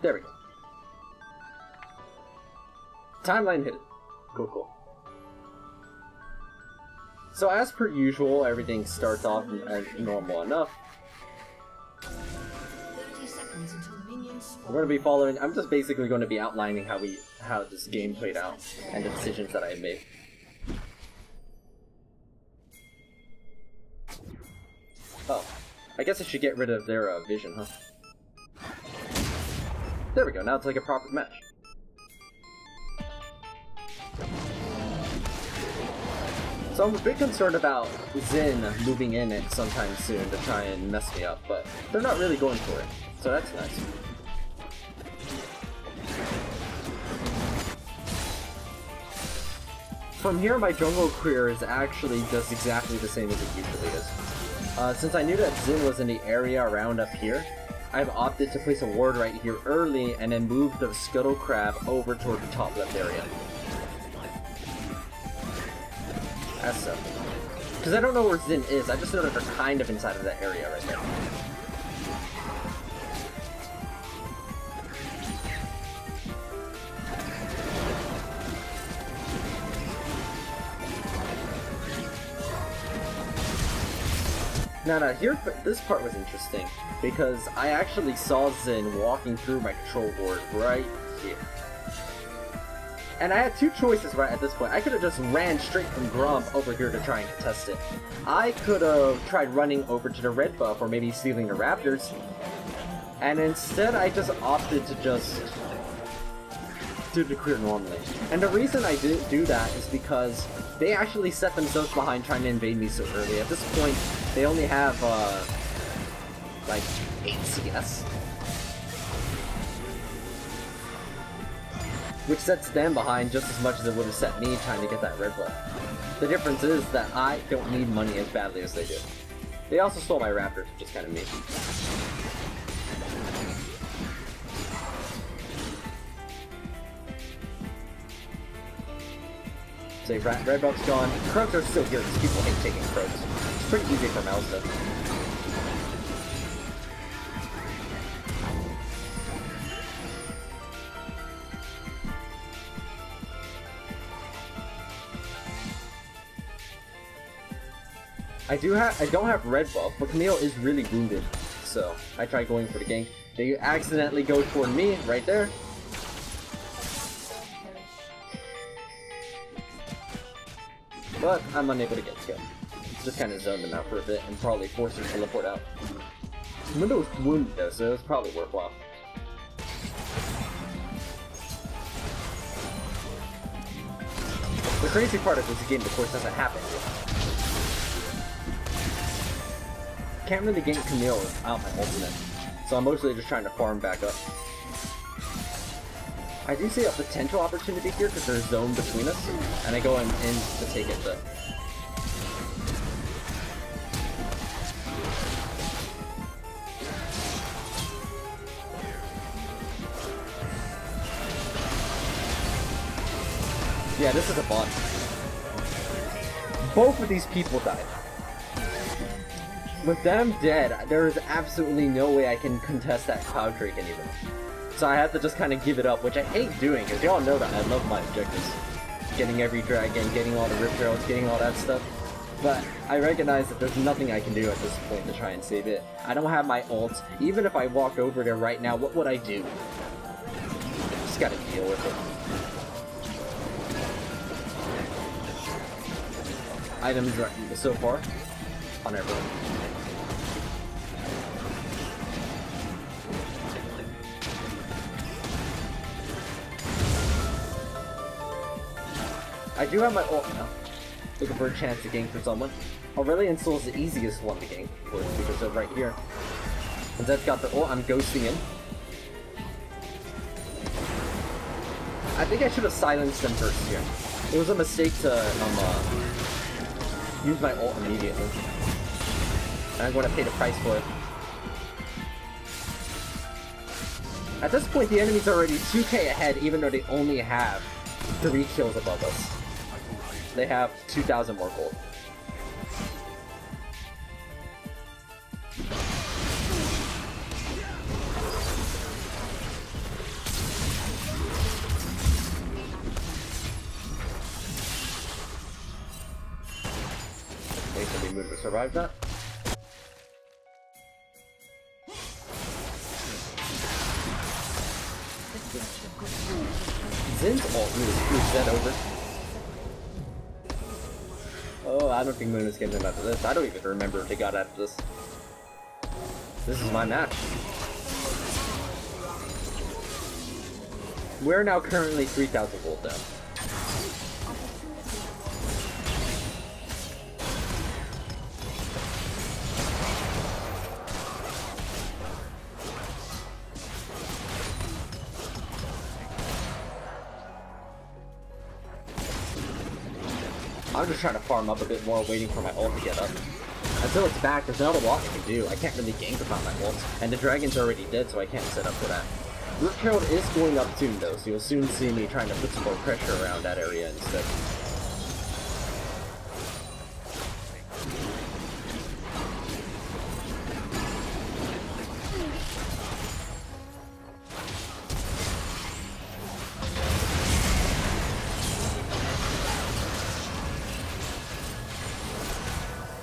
There we go. Timeline hidden. Cool, cool. So as per usual, everything starts off as normal enough. 30 seconds until minions We're going to be following. I'm just basically going to be outlining how this game played out and the decisions that I made. Oh, I guess I should get rid of their vision, huh? There we go. Now it's like a proper match. So I'm a bit concerned about Xin moving in it sometime soon to try and mess me up, but they're not really going for it, so that's nice. From here, my jungle career is actually just exactly the same as it usually is. Since I knew that Xin was in the area around up here, I've opted to place a ward right here early and then move the Scuttle Crab over toward the top left area. As so. Because I don't know where Xin is, I just know that they're kind of inside of that area right there. Now here, this part was interesting, because I actually saw Xin walking through my control ward right here. And I had two choices right at this point. I could have just ran straight from Grump over here to try and contest it. I could have tried running over to the red buff or maybe stealing the Raptors. And instead I just opted to just do the clear normally. And the reason I didn't do that is because they actually set themselves behind trying to invade me so early. At this point, they only have, like, 8 CS. Which sets them behind just as much as it would have set me trying to get that red buff. The difference is that I don't need money as badly as they do. They also stole my Raptors, which is kind of mean. So red buff's gone. Croaks are still here because people hate taking Croaks. It's pretty easy for Malzahar. I don't have red buff, but Camille is really wounded, so I tried going for the gank. They accidentally go toward me right there. But I'm unable to get the kill. Just kind of zoned them out for a bit and probably forced her to teleport out. Window was wounded though, so it was probably worthwhile. The crazy part of this game, of course, doesn't happen. Can't really gank Camille without my ultimate, so I'm mostly just trying to farm back up. I do see a potential opportunity here because there's a zone between us, and I go in to take it though. Yeah, this is a bot. Both of these people died. With them dead, there is absolutely no way I can contest that Cloud Drake anymore. So I have to just kind of give it up, which I hate doing, because y'all know that I love my objectives. Getting every dragon, getting all the Rip Trails, getting all that stuff. But I recognize that there's nothing I can do at this point to try and save it. I don't have my ult. Even if I walked over there right now, what would I do? Just gotta deal with it. Items right so far on everyone. I do have my ult now. Looking for a chance to gank for someone. Aurelion Soul is the easiest one to gank, of course, because they're right here. And Zed's got the ult, I'm ghosting in. I think I should have silenced them first here. It was a mistake to use my ult immediately. And I'm going to pay the price for it. At this point, the enemy's already 2k ahead, even though they only have 3 kills above us. They have 2,000 more gold. Moon to survive that. Zin's ult really screws that over. Oh, I don't think Moon is getting him after this. I don't even remember if they got after this. This is my match. We're now currently 3,000 gold down. I'm just trying to farm up a bit more, waiting for my ult to get up. Until it's back, there's not a lot I can do. I can't really gank without my ult, and the dragon's already dead, so I can't set up for that. Root Herald is going up soon, though, so you'll soon see me trying to put some more pressure around that area instead.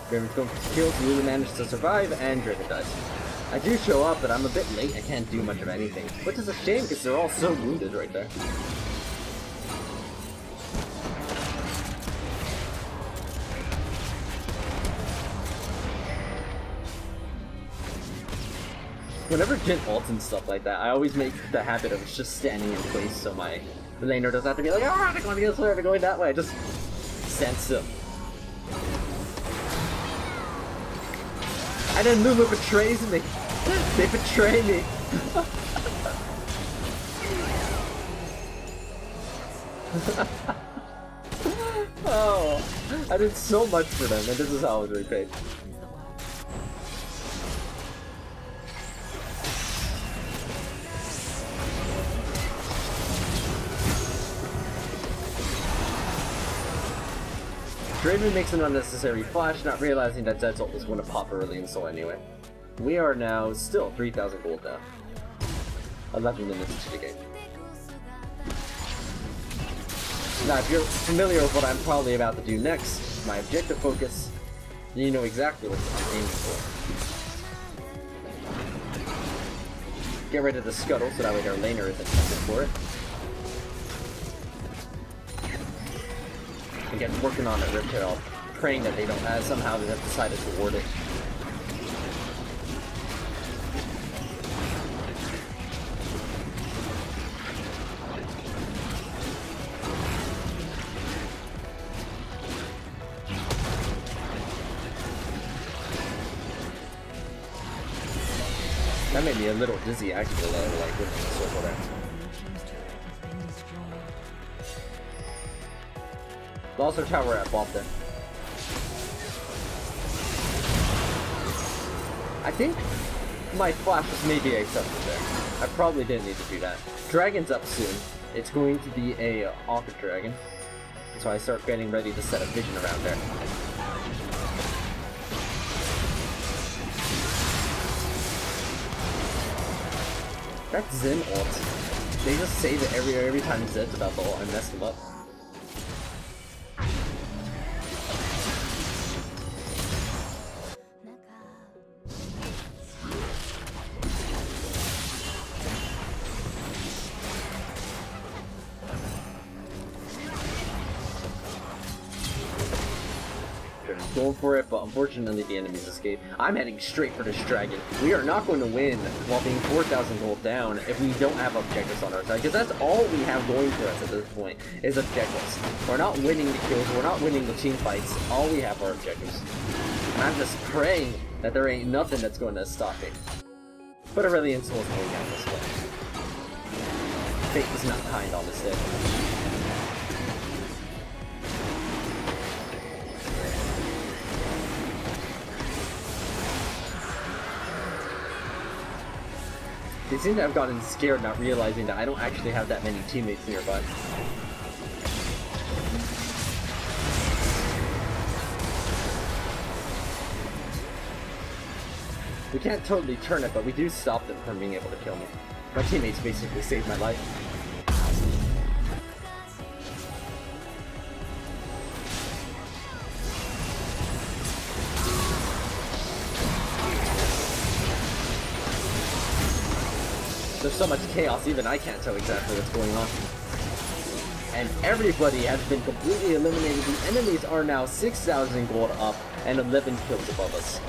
Draven's going for kills, Lulu managed to survive, and Draven dies. I do show up, but I'm a bit late, I can't do much of anything. Which is a shame, because they're all so wounded right there. Whenever Jhin ults and stuff like that, I always make the habit of just standing in place so my laner doesn't have to be like, oh, they're going this way, they're going that way. I just stand still. And then Lulu betrays me. They betray me. Oh, I did so much for them, and this is how I was repaid. Draven makes an unnecessary flash, not realizing that Zed's ult was going to pop early and so anyway. We are now still 3,000 gold down. 11 minutes into the game. Now, if you're familiar with what I'm probably about to do next, my objective focus, then you know exactly what I'm aiming for. Get rid of the scuttle so that way their laner isn't tempted for it. Again, working on it, Rip Tail, praying that they don't, somehow they have decided to ward it. That made me a little dizzy, actually, like with the circle there. Lost our tower at bomb there. I think my flash was maybe accepted there. I probably didn't need to do that. Dragon's up soon. It's going to be a Aqua Dragon. So I start getting ready to set a vision around there. That Zen ult. They just save it every time Zed's about the ult and mess them up. Going for it, but unfortunately the enemies escape. I'm heading straight for this dragon. We are not going to win while being 4,000 gold down if we don't have objectives on our side, because that's all we have going for us at this point, is objectives. We're not winning the kills, we're not winning the team fights, all we have are objectives. And I'm just praying that there ain't nothing that's going to stop me. But Aurelian's was going down this way. Fate was not kind on this day. They seem to have gotten scared, not realizing that I don't actually have that many teammates nearby. We can't totally turn it, but we do stop them from being able to kill me. My teammates basically saved my life. so much chaos, even I can't tell exactly what's going on. And everybody has been completely eliminated. The enemies are now 6,000 gold up and 11 kills above us.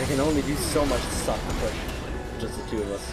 I can only do so much to stop the push. Just the two of us.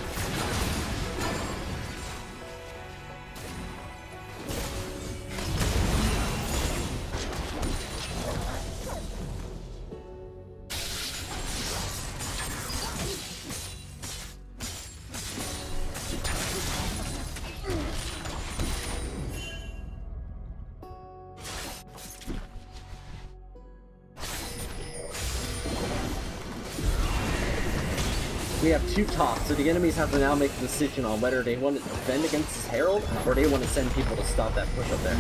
We have two tops, so the enemies have to now make a decision on whether they want to defend against this Herald, or they want to send people to stop that push up there.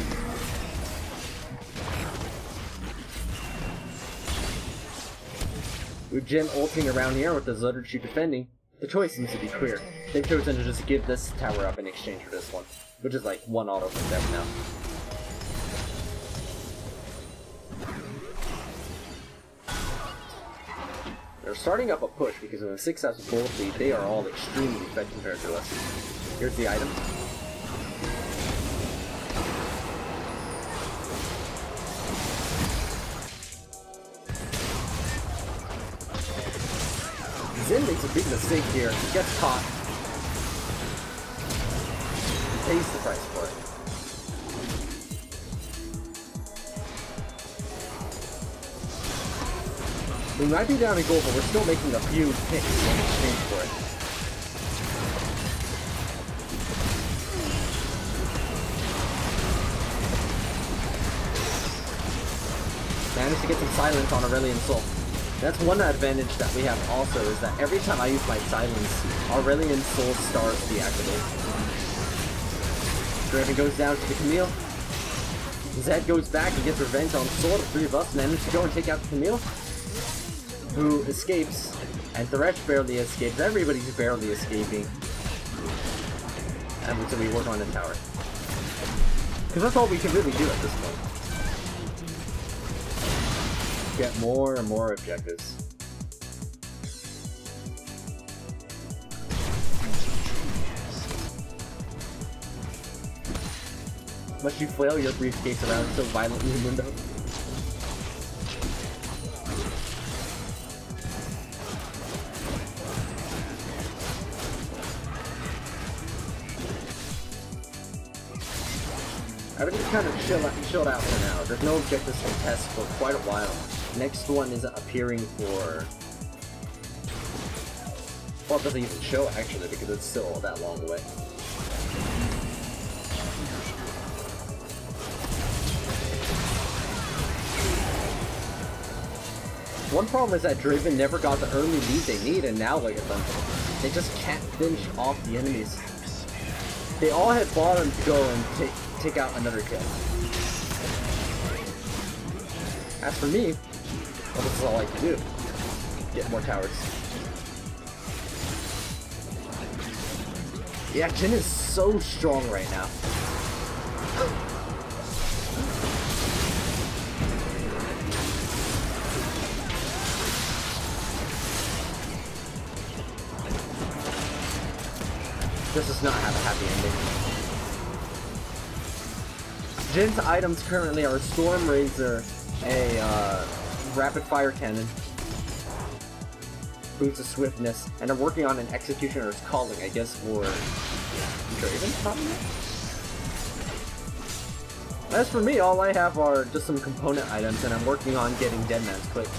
With Jin ulting around here with the Zutterchu defending, the choice seems to be clear. They've chosen to just give this tower up in exchange for this one, which is like one auto step now. They're starting up a push because in the 6,000 gold lead, they are all extremely fed compared to us. Here's the item. Zen makes a big mistake here. He gets caught. He pays the price for it. We might be down in gold, but we're still making a few picks in exchange for it. Managed to get some silence on Aurelian Soul. That's one advantage that we have also, is that every time I use my silence, Aurelian Soul stars deactivate. Draven goes down to the Camille. Zed goes back and gets revenge on Soul. The three of us manage to go and take out the Camille, who escapes, and Thresh barely escapes. Everybody's barely escaping. And so we work on the tower. Because that's all we can really do at this point. Get more and more objectives. Must you flail your briefcase around so violently, Mundo? Everything's kind of chilled out for now. There's no objectives to test for quite a while. Next one is appearing for... Well, it doesn't even show actually because it's still that long away. One problem is that Draven never got the early lead they need, and now look at them. They just can't finish off the enemies. They all hit bottom to go and take out another kill. As for me, well, this is all I can do. Get more towers. Yeah, Jin is so strong right now. This does not have a happy ending. Jin's items currently are a Storm Razor, a Rapid Fire Cannon, Boots of Swiftness, and I'm working on an Executioner's Calling, I guess, for Draven, probably? As for me, all I have are just some component items, and I'm working on getting Deadman's Quick.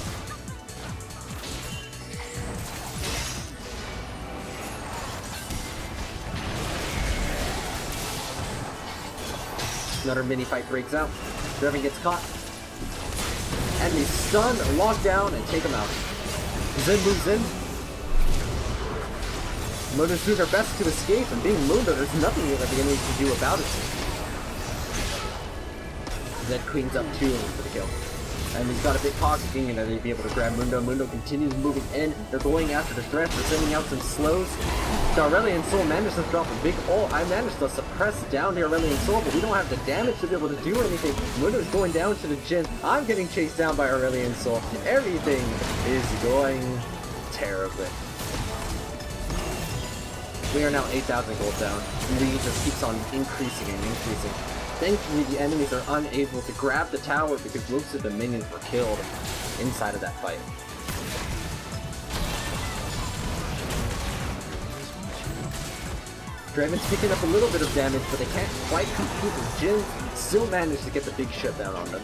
Another mini fight breaks out. Draven gets caught. Enemy stun, lock down, and take him out. Zen moves in. Mundo's doing their best to escape, and being Mundo, there's nothing that the enemy can do about it. Zed cleans up 2 for the kill. And he's got a big pocket thinking that they'd be able to grab Mundo. Mundo continues moving in. They're going after the Thresh. They're sending out some slows. The Aurelian Soul managed to drop a big ult. I managed to suppress down the Aurelian Soul, but we don't have the damage to be able to do anything. Mundo's going down to the Jin. I'm getting chased down by Aurelian Soul. Everything is going terribly. We are now 8,000 gold down. And the lead just keeps on increasing and increasing. Thankfully, the enemies are unable to grab the tower because most of the minions were killed inside of that fight. Draven's picking up a little bit of damage, but they can't quite compete with Jin. Still managed to get the big shutdown on them.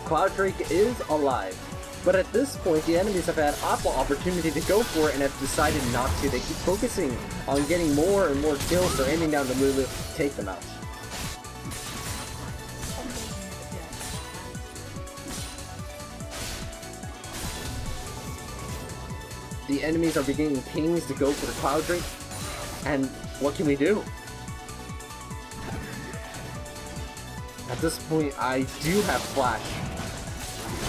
Cloud Drake is alive, but at this point the enemies have had ample opportunity to go for it and have decided not to. They keep focusing on getting more and more kills. They're aiming down the Lulu to take them out. The enemies are beginning pings to go for the Cloud Drake, and what can we do? At this point, I do have Flash,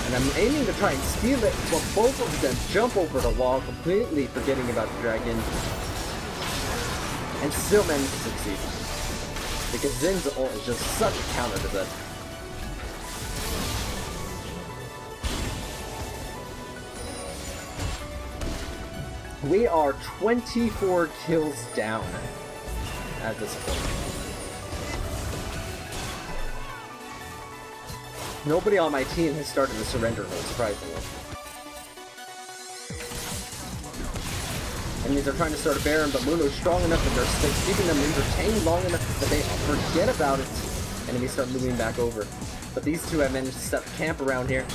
and I'm aiming to try and steal it, but both of them jump over the wall, completely forgetting about the dragon, and still manage to succeed. Because Zin's ult is just such a counter to that. We are 24 kills down at this point. Nobody on my team has started the surrender hold, surprisingly. Enemies are trying to start a Baron, but Muno's strong enough that they're keeping them entertained long enough that they forget about it. Enemies start moving back over. But these two have managed to set camp around here.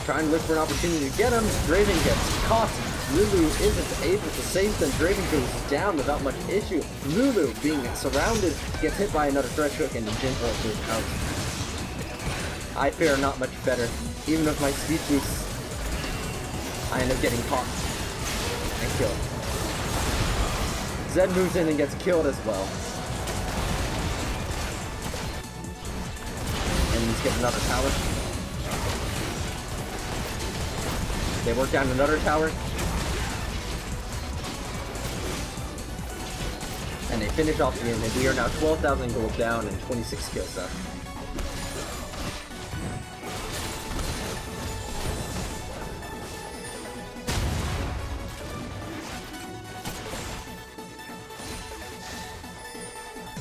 Trying to look for an opportunity to get him. Draven gets caught. Lulu isn't able to save them. Draven goes down without much issue. Lulu, being surrounded, gets hit by another thresh hook and the Jin ult goes out. I fare not much better. Even with my speed boost, I end up getting caught and killed. Zed moves in and gets killed as well. Enemies get another tower. They work down another tower. And they finish off the end, and we are now 12,000 gold down and 26 kills down.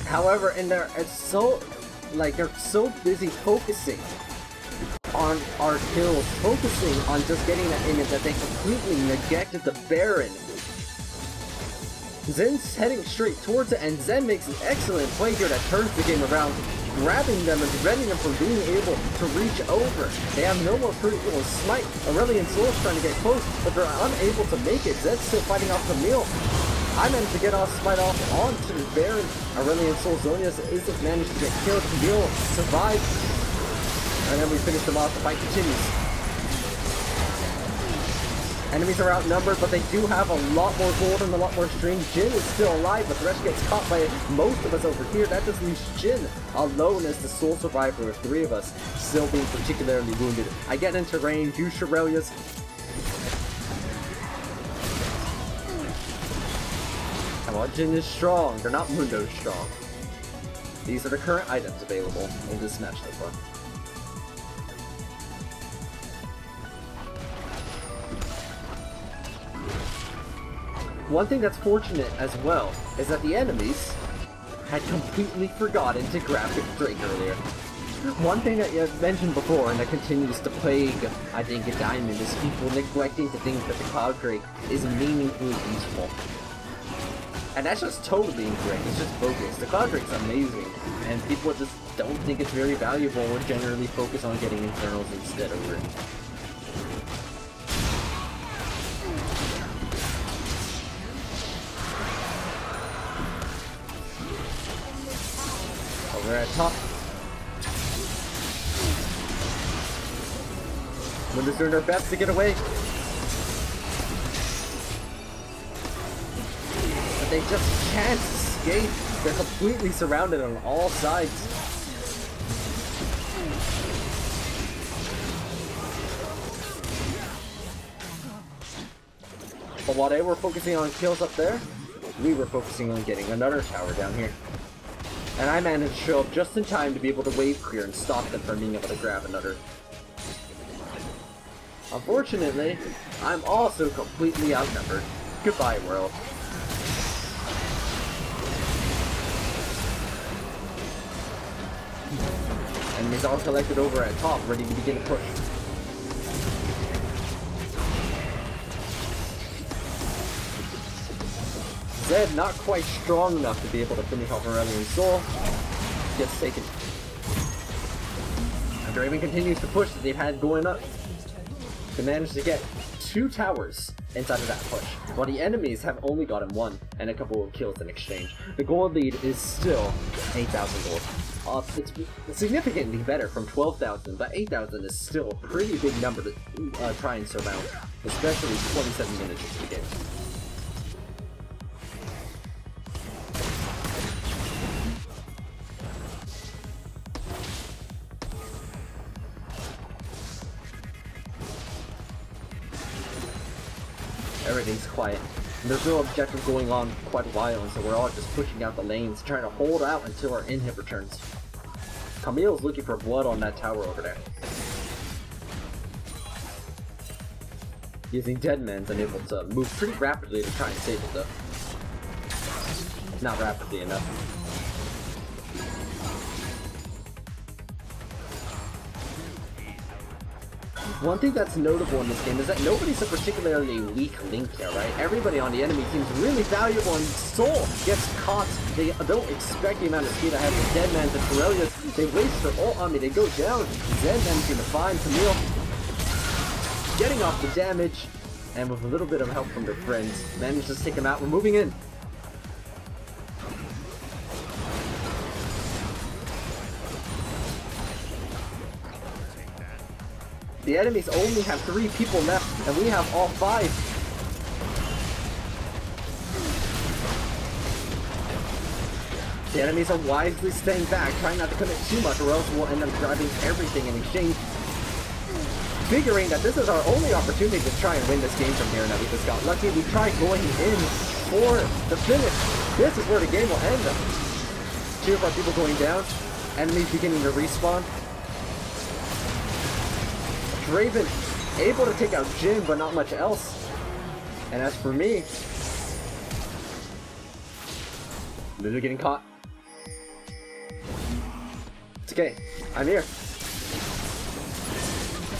However, and they're so busy focusing on our kills, focusing on just getting that image that they completely neglected the Baron. Zen's heading straight towards it, and Zen makes an excellent play here that turns the game around, grabbing them and preventing them from being able to reach over. They have no more critical smite. Aurelion Soul's trying to get close, but they're unable to make it. Zed's still fighting off Camille. I managed to get off smite off onto the Baron. Aurelion Soul Zonius isn't managed to get killed. Camille survived. And then we finish them off. The fight continues. Enemies are outnumbered, but they do have a lot more gold and a lot more string. Jin is still alive, but the rest gets caught by most of us over here. That just leaves Jin alone as the sole survivor with 3 of us still being particularly wounded. I get into range, use Shirelia's. And while Jin is strong, they're not Mundo strong. These are the current items available in this match so far. One thing that's fortunate as well is that the enemies had completely forgotten to grab the Drake earlier. One thing that you mentioned before and that continues to plague, I think, a Diamond is people neglecting to think that the Cloud Drake is meaningfully useful. And that's just totally incorrect, it's just focus. The Cloud Drake's amazing, and people just don't think it's very valuable or generally focus on getting Infernals instead over it. Over at top. Windows doing their best to get away. But they just can't escape. They're completely surrounded on all sides. But while they were focusing on kills up there, we were focusing on getting another tower down here. And I managed to show up just in time to be able to wave clear and stop them from being able to grab another. Unfortunately, I'm also completely outnumbered. Goodbye, world. Enemies all collected over at top, ready to begin a push. Zed not quite strong enough to be able to finish off Aurelian's soul. Gets taken. And Draven continues to push that they've had going up. They managed to get 2 towers inside of that push, while the enemies have only gotten 1 and a couple of kills in exchange. The gold lead is still 8,000 gold. It's significantly better from 12,000, but 8,000 is still a pretty big number to try and surmount, especially 27 minutes into the game. Everything's quiet. And there's no objective going on quite a while, and so we're all just pushing out the lanes, trying to hold out until our inhib returns. Camille's looking for blood on that tower over there. Using Deadman's unable to move pretty rapidly to try and save it though. Not rapidly enough. One thing that's notable in this game is that nobody's a particularly weak link here, right? Everybody on the enemy seems really valuable, and Soul gets caught. They don't expect the amount of speed I have with Deadman's and Corellia's. They waste their ult on me, they go down. Zed managing to find Camille, getting off the damage, and with a little bit of help from their friends, manages to take him out. We're moving in. The enemies only have 3 people left, and we have all 5. The enemies are wisely staying back, trying not to commit too much, or else we'll end up grabbing everything in exchange. Figuring that this is our only opportunity to try and win this game from here, now we just got lucky. We tried going in for the finish. This is where the game will end. 2 of our people going down, enemies beginning to respawn. Draven able to take out Jin, but not much else. And as for me, Lulu getting caught. It's okay, I'm here.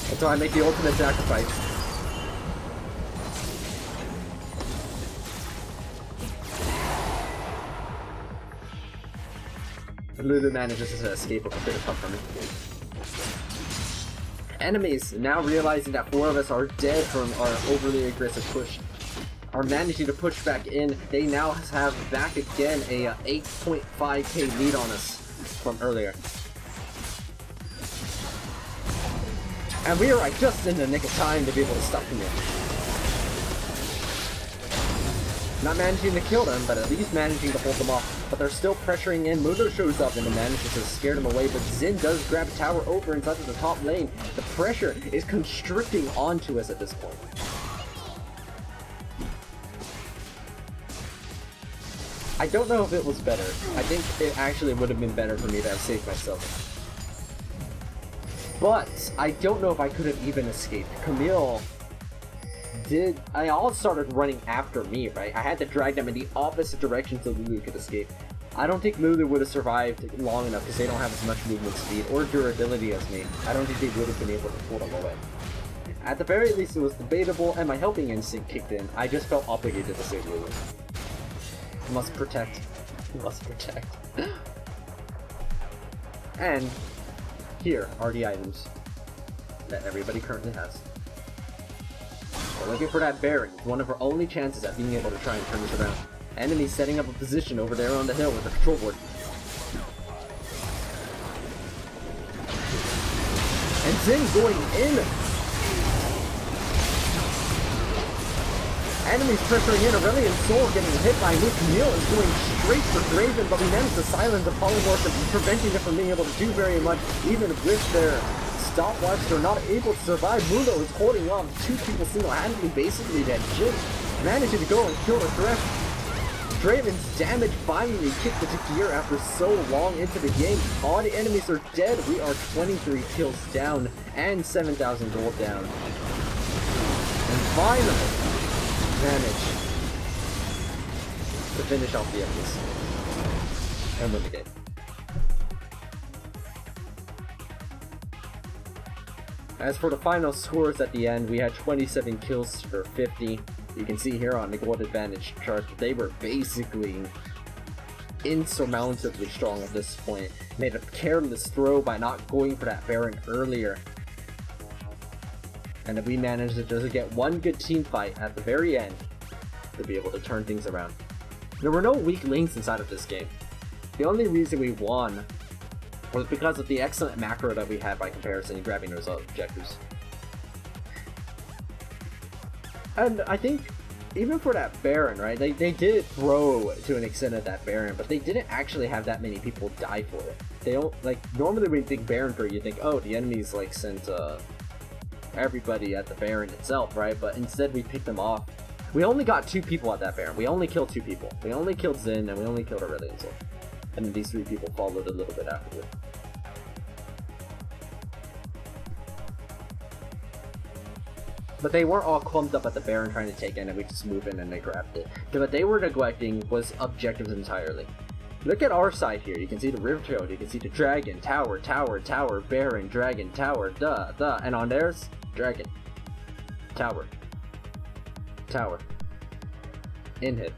That's why I make the ultimate sacrifice. Lulu manages to escape with a bit of help from me. Enemies, now realizing that 4 of us are dead from our overly aggressive push, are managing to push back in. They now have back again a 8.5k lead on us from earlier. And we are like just in the nick of time to be able to stop them. Not managing to kill them, but at least managing to hold them off. But they're still pressuring in. Mundo shows up and manages to scare them away, but Xin does grab a tower over inside of the top lane. The pressure is constricting onto us at this point. I don't know if it was better. I think it actually would have been better for me to have saved myself. But I don't know if I could have even escaped. Camille I all started running after me, right? I had to drag them in the opposite direction so Lulu could escape. I don't think Lulu would have survived long enough because they don't have as much movement speed or durability as me. I don't think they would have been able to pull them away. At the very least, it was debatable, and my helping instinct kicked in. I just felt obligated to save Lulu. Must protect. Must protect. And here are the items that everybody currently has. We're looking for that Baron, one of our only chances at being able to try and turn this around. Enemies setting up a position over there on the hill with a control board. And Xin going in! Enemies pressuring in, Aurelian's Soul getting hit by Luke. Camille is going straight for Draven, but we managed to silence the polymorph and preventing them from being able to do very much, even with their stopwatch. They're not able to survive. Mundo is holding on. 2 people single-handedly, basically dead. Jin managing to go and kill the threat. Draven's damage finally kicked into gear after so long into the game. All the enemies are dead. We are 23 kills down and 7,000 gold down. And finally, managed to finish off the enemies and win the game. As for the final scores at the end, we had 27 kills for 50. You can see here on the gold advantage chart that they were basically insurmountably strong at this point. Made a careless throw by not going for that Baron earlier. And then we managed to just get one good team fight at the very end to be able to turn things around. There were no weak links inside of this game. The only reason we won was because of the excellent macro that we had by comparison in grabbing those objectives. And I think, even for that Baron, right, they did throw to an extent at that Baron, but they didn't actually have that many people die for it. They don't, like, normally when you think Baron throw, you think, oh, the enemies, like, sent, everybody at the Baron itself, right? But instead we picked them off. We only got 2 people at that Baron. We only killed 2 people. We only killed Zin, and we only killed Aurelion Sol. And then these 3 people followed a little bit afterward. But they weren't all clumped up at the Baron trying to take it, and we just moved in and they grabbed it. What they were neglecting was objectives entirely. Look at our side here. You can see the River Trail, you can see the Dragon, Tower, Tower, Tower, Baron, Dragon, Tower, and on theirs, Dragon, Tower, Tower, Inhib.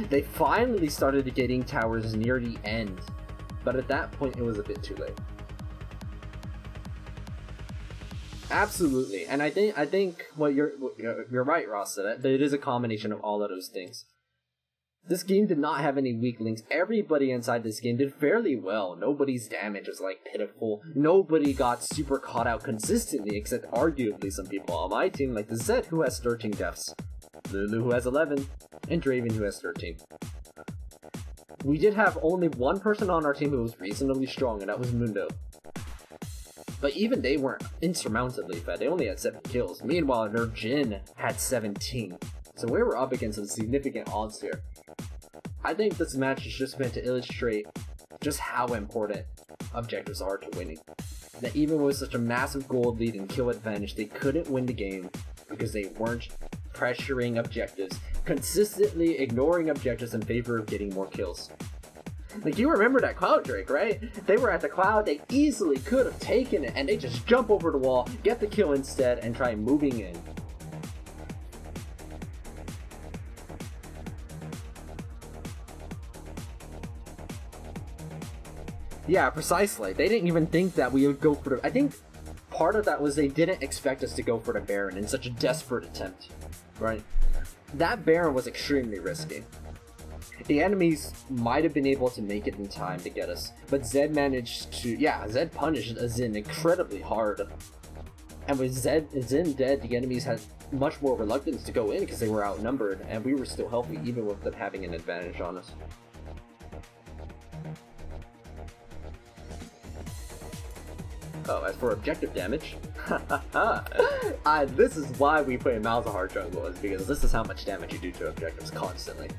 They finally started getting towers near the end, but at that point it was a bit too late. Absolutely, and I think what you're right, Ross, that it is a combination of all of those things. This game did not have any weak links. Everybody inside this game did fairly well. Nobody's damage was like pitiful. Nobody got super caught out consistently, except arguably some people on my team, like the Zed, who has 13 deaths, Lulu, who has 11, and Draven, who has 13. We did have only one person on our team who was reasonably strong, and that was Mundo. But even they weren't insurmountably fed. They only had 7 kills. Meanwhile, their Jhin had 17. So we were up against some significant odds here. I think this match is just meant to illustrate just how important objectives are to winning. That even with such a massive gold lead and kill advantage, they couldn't win the game because they weren't pressuring objectives, consistently ignoring objectives in favor of getting more kills. Like, you remember that Cloud Drake, right? They were at the Cloud, they easily could have taken it, and they just jump over the wall, get the kill instead, and try moving in. Yeah, precisely. They didn't even think that we would go for the... I think part of that was they didn't expect us to go for the Baron in such a desperate attempt, right? That Baron was extremely risky. The enemies might have been able to make it in time to get us, but Zed managed to... Yeah, Zed punished Zin incredibly hard. And with Zin dead, the enemies had much more reluctance to go in because they were outnumbered, and we were still healthy even with them having an advantage on us. Oh, as for objective damage, this is why we play Malzahar jungle, is because this is how much damage you do to objectives constantly.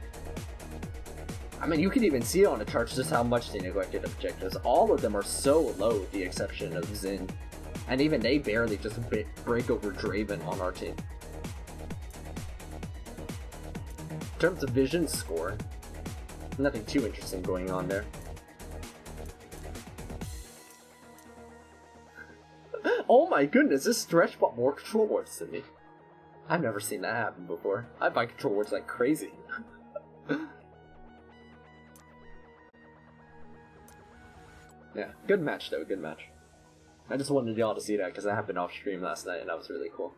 I mean, you can even see on the charts just how much they neglected objectives. All of them are so low, with the exception of Zin. And even they barely just break over Draven on our team. In terms of vision score, nothing too interesting going on there. Oh my goodness, this stretch bought more control wards than me. I've never seen that happen before. I buy control wards like crazy. Yeah, good match though, good match. I just wanted y'all to see that because that happened off stream last night and that was really cool.